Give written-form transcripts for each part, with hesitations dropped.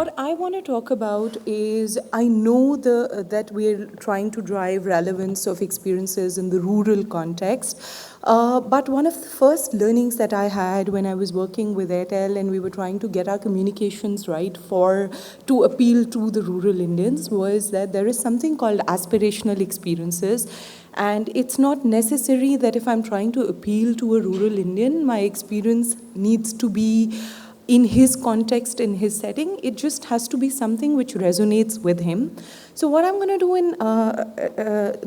What I want to talk about is I know that we're trying to drive relevance of experiences in the rural context. But one of the first learnings that I had when I was working with Airtel and we were trying to get our communications right to appeal to the rural Indians was that there is something called aspirational experiences. And it's not necessary that if I'm trying to appeal to a rural Indian, my experience needs to be in his context, in his setting. It just has to be something which resonates with him. So what I'm going to do in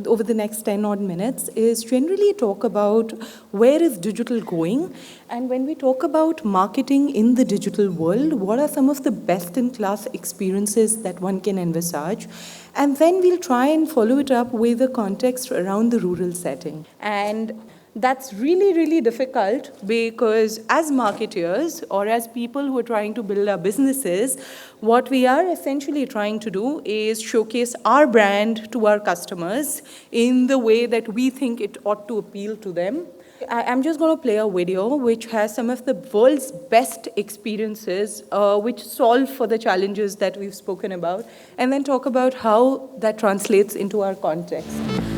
over the next 10 odd minutes is generally talk about where is digital going, and when we talk about marketing in the digital world, what are some of the best-in-class experiences that one can envisage, and then we'll try and follow it up with a context around the rural setting. And that's really, really difficult because as marketers or as people who are trying to build our businesses, what we are essentially trying to do is showcase our brand to our customers in the way that we think it ought to appeal to them. I'm just going to play a video which has some of the world's best experiences which solve for the challenges that we've spoken about, and then talk about how that translates into our context.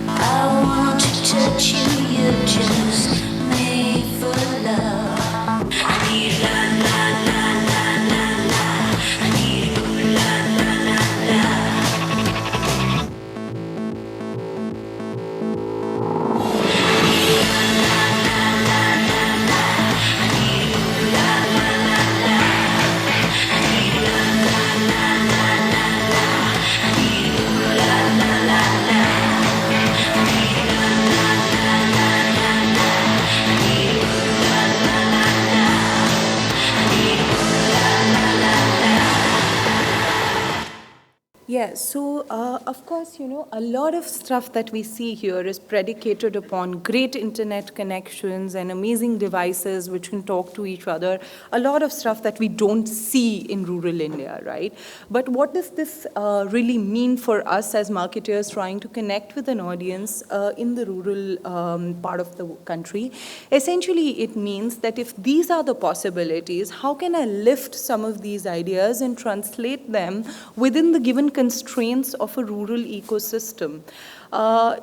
I want to touch you, you're just made for love. I need la la la la la la. I need ooh la la la la. Yes, so of course, a lot of stuff that we see here is predicated upon great internet connections and amazing devices which can talk to each other. A lot of stuff that we don't see in rural India, right? But what does this really mean for us as marketers trying to connect with an audience in the rural part of the country? Essentially, it means that if these are the possibilities, how can I lift some of these ideas and translate them within the given constraints of a rural ecosystem?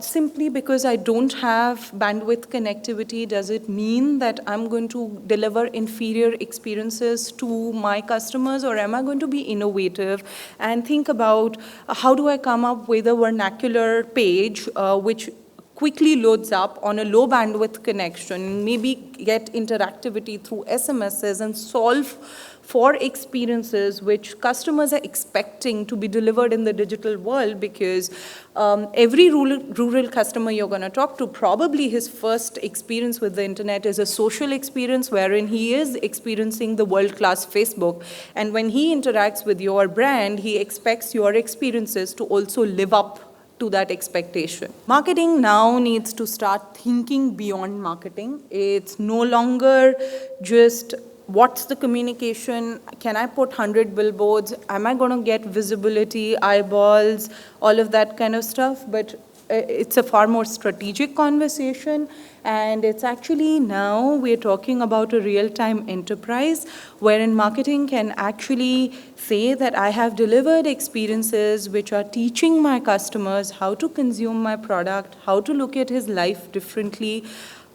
Simply because I don't have bandwidth connectivity, does it mean that I'm going to deliver inferior experiences to my customers, or am I going to be innovative and think about how do I come up with a vernacular page which quickly loads up on a low bandwidth connection, maybe get interactivity through SMSs and solve for experiences which customers are expecting to be delivered in the digital world, because every rural customer you're going to talk to, probably his first experience with the internet is a social experience wherein he is experiencing the world-class Facebook. And when he interacts with your brand, he expects your experiences to also live up to that expectation. Marketing now needs to start thinking beyond marketing. It's no longer just what's the communication, can I put 100 billboards, am I going to get visibility, eyeballs, all of that kind of stuff, but it's a far more strategic conversation, and it's actually now we're talking about a real-time enterprise wherein marketing can actually say that I have delivered experiences which are teaching my customers how to consume my product, how to look at his life differently,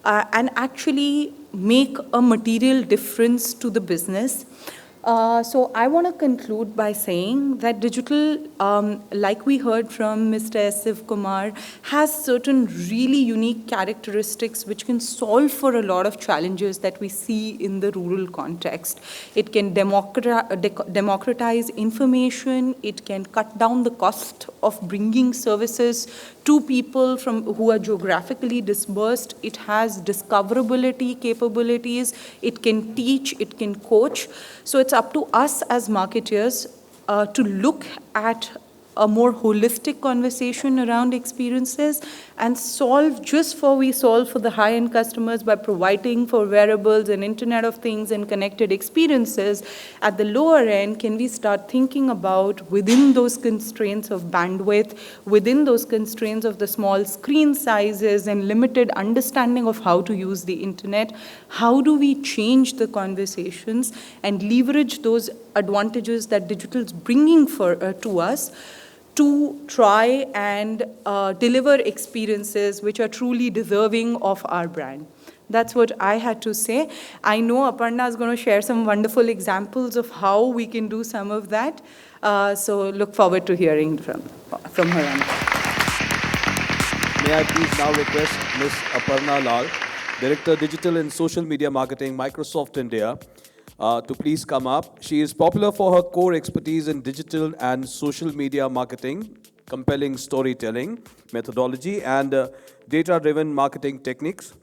and actually make a material difference to the business. So I want to conclude by saying that digital, like we heard from Mr. S. Kumar, has certain really unique characteristics which can solve for a lot of challenges that we see in the rural context. It can democratize information, it can cut down the cost of bringing services to people who are geographically dispersed. It has discoverability capabilities, it can teach, it can coach. So it's up to us as marketers to look at a more holistic conversation around experiences and we solve for the high-end customers by providing for wearables and Internet of Things and connected experiences. At the lower end, can we start thinking about, within those constraints of bandwidth, within those constraints of the small screen sizes and limited understanding of how to use the internet, how do we change the conversations and leverage those advantages that digital is bringing to us to try and deliver experiences which are truly deserving of our brand. That's what I had to say. I know Aparna is going to share some wonderful examples of how we can do some of that. So look forward to hearing from her. May I please now request Ms. Aparna Lal, Director Digital and Social Media Marketing, Microsoft India, to please come up. She is popular for her core expertise in digital and social media marketing, compelling storytelling methodology, and data-driven marketing techniques.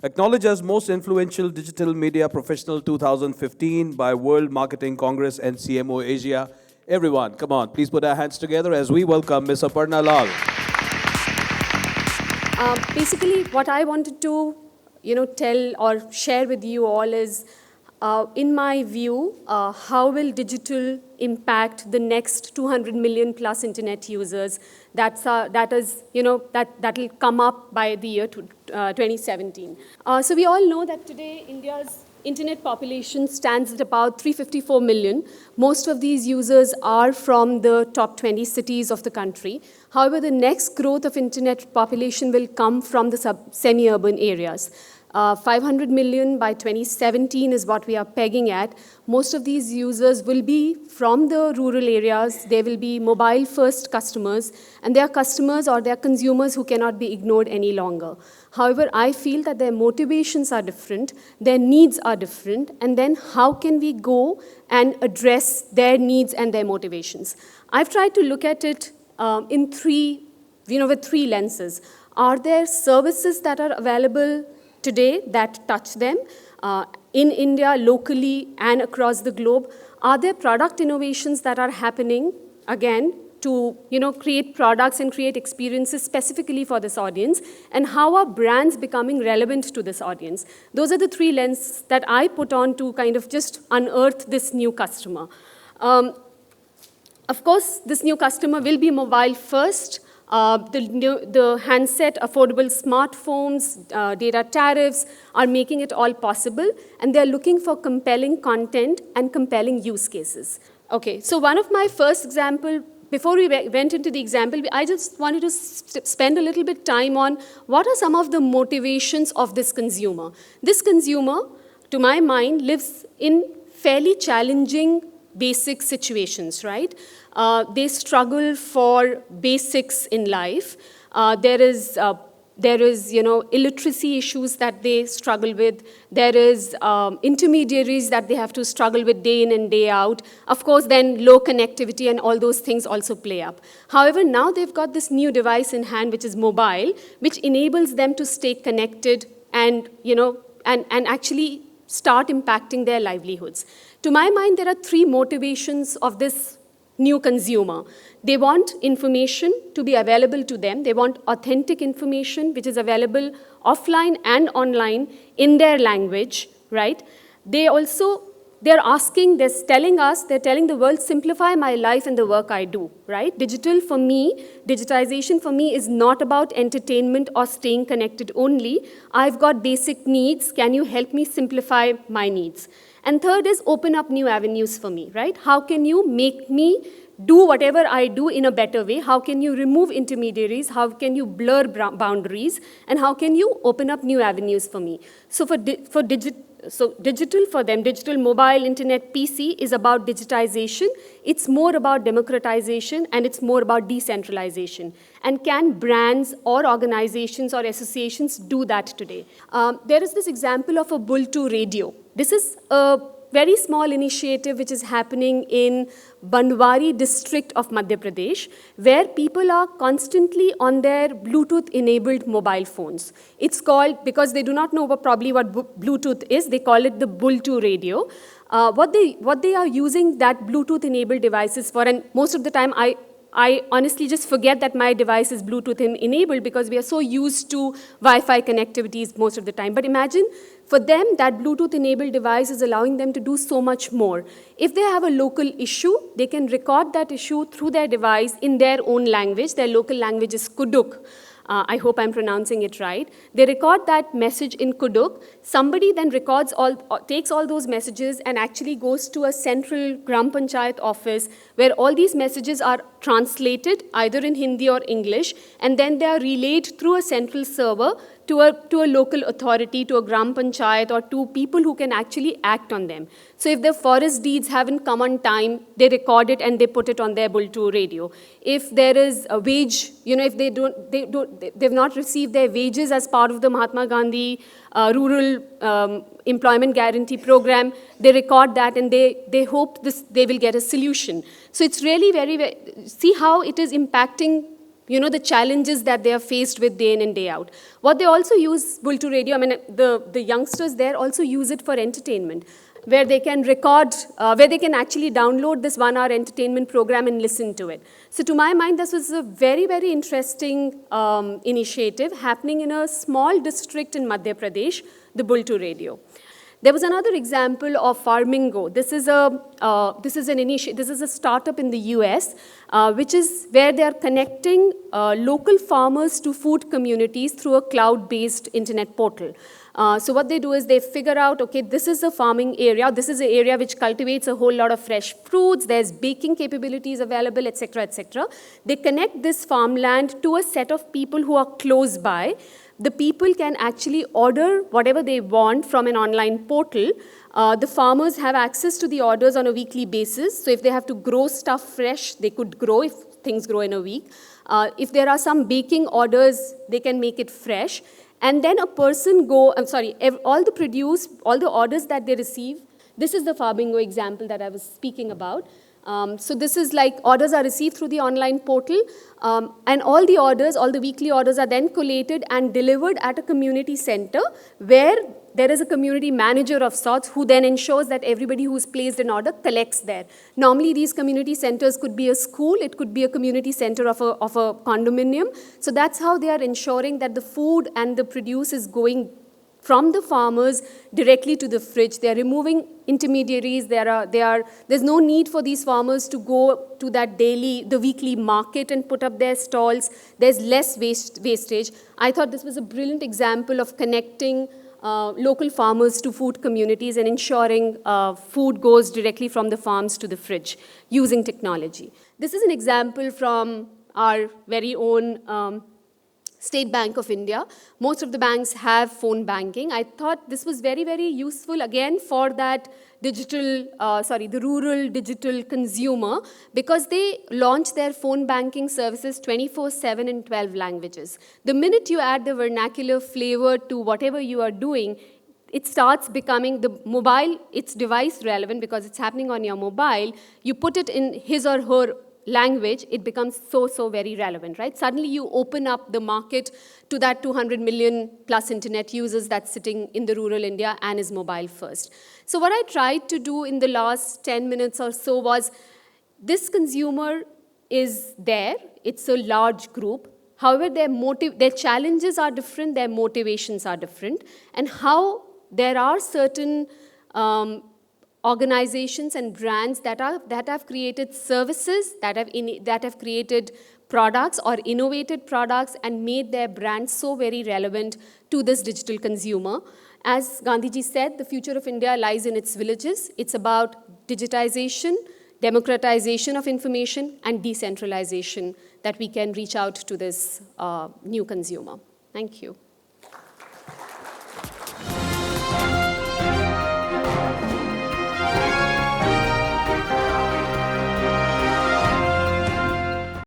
Acknowledged as most influential digital media professional 2015 by World Marketing Congress and CMO Asia. Everyone, come on, please put our hands together as we welcome Ms. Aparna Lal. Basically, what I wanted to, tell or share with you all is, in my view, how will digital impact the next 200 million plus internet users that'll come up by the year 2017. So we all know that today India's internet population stands at about 354 million. Most of these users are from the top 20 cities of the country. However, the next growth of internet population will come from the semi-urban areas. 500 million by 2017 is what we are pegging at. Most of these users will be from the rural areas. They will be mobile-first customers, and they are customers or they are consumers who cannot be ignored any longer. However, I feel that their motivations are different, their needs are different, and then how can we go and address their needs and their motivations? I've tried to look at it with three lenses. Are there services that are available today that touch them in India, locally, and across the globe? Are there product innovations that are happening, again, to create products and create experiences specifically for this audience? And how are brands becoming relevant to this audience? Those are the three lenses that I put on to kind of just unearth this new customer. Of course, this new customer will be mobile first. The handset, affordable smartphones, data tariffs are making it all possible, and they're looking for compelling content and compelling use cases. Okay, so one of my first example, before we went into the example, I just wanted to spend a little bit time on what are some of the motivations of this consumer. This consumer, to my mind, lives in fairly challenging basic situations, right? They struggle for basics in life. There is illiteracy issues that they struggle with. There is intermediaries that they have to struggle with day in and day out. Of course, then low connectivity and all those things also play up. However, now they've got this new device in hand, which is mobile, which enables them to stay connected and, and actually start impacting their livelihoods. To my mind, there are three motivations of this new consumer. They want information to be available to them. They want authentic information, which is available offline and online in their language, right? They're telling the world, simplify my life and the work I do, right? Digitization for me is not about entertainment or staying connected only. I've got basic needs. Can you help me simplify my needs? And third is open up new avenues for me, right? How can you make me do whatever I do in a better way? How can you remove intermediaries? How can you blur boundaries? And how can you open up new avenues for me? So digital for them, digital mobile, internet, PC is about digitization. It's more about democratization, and it's more about decentralization. And can brands or organizations or associations do that today? There is this example of a Bull2 radio. This is a very small initiative which is happening in Bandwari district of Madhya Pradesh, where people are constantly on their Bluetooth-enabled mobile phones. It's called, because they do not know probably what Bluetooth is, they call it the Bull2 radio. What they are using that Bluetooth-enabled devices for, and most of the time I honestly just forget that my device is Bluetooth enabled because we are so used to Wi-Fi connectivities most of the time. But imagine for them, that Bluetooth enabled device is allowing them to do so much more. If they have a local issue, they can record that issue through their device in their own language. Their local language is Kuduk. I hope I'm pronouncing it right. They record that message in Kuduk. Somebody then takes all those messages and actually goes to a central Gram Panchayat office where all these messages are translated either in Hindi or English, and then they are relayed through a central server to a local authority, to a Gram Panchayat, or to people who can actually act on them. So if the forest deeds haven't come on time, they record it and they put it on their Bultu radio. If there is a wage, if they've not received their wages as part of the Mahatma Gandhi Rural Employment Guarantee Program, they record that and they hope they will get a solution. So it's really very, see how it is impacting the challenges that they are faced with day in and day out. What they also use Bultu radio, I mean, the youngsters there also use it for entertainment, where they can record, where they can actually download this 1-hour entertainment program and listen to it. So to my mind, this was a very, very interesting initiative happening in a small district in Madhya Pradesh, the Bultu radio. There was another example of Farmingo. This is a startup in the US, which is where they are connecting local farmers to food communities through a cloud-based internet portal. So what they do is they figure out, okay, this is a farming area. This is an area which cultivates a whole lot of fresh fruits. There's baking capabilities available, etc., etc. They connect this farmland to a set of people who are close by. The people can actually order whatever they want from an online portal. The farmers have access to the orders on a weekly basis. So if they have to grow stuff fresh, they could grow if things grow in a week. If there are some baking orders, they can make it fresh. And then a person all the orders that they receive, this is the Farmingo example that I was speaking about. So this is like orders are received through the online portal, and all the weekly orders are then collated and delivered at a community center where there is a community manager of sorts who then ensures that everybody who's placed an order collects there. Normally these community centers could be a school, it could be a community center of a condominium. So that's how they are ensuring that the food and the produce is going from the farmers directly to the fridge. They are removing intermediaries. There's no need for these farmers to go to the weekly market and put up their stalls. There's less wastage. I thought this was a brilliant example of connecting local farmers to food communities and ensuring food goes directly from the farms to the fridge using technology. This is an example from our very own State Bank of India. Most of the banks have phone banking. I thought this was very, very useful, again, for that the rural digital consumer, because they launch their phone banking services 24/7 in 12 languages. The minute you add the vernacular flavor to whatever you are doing, it starts becoming it's device relevant because it's happening on your mobile. You put it in his or her language, it becomes so very relevant, right? Suddenly you open up the market to that 200 million plus internet users that's sitting in the rural India and is mobile first. So what I tried to do in the last 10 minutes or so was, this consumer is there, it's a large group. However, their challenges are different, their motivations are different, and how there are certain organizations and brands that have created services, that have created products or innovated products and made their brand so very relevant to this digital consumer. As Gandhiji said, the future of India lies in its villages. It's about digitization, democratization of information, and decentralization that we can reach out to this new consumer. Thank you.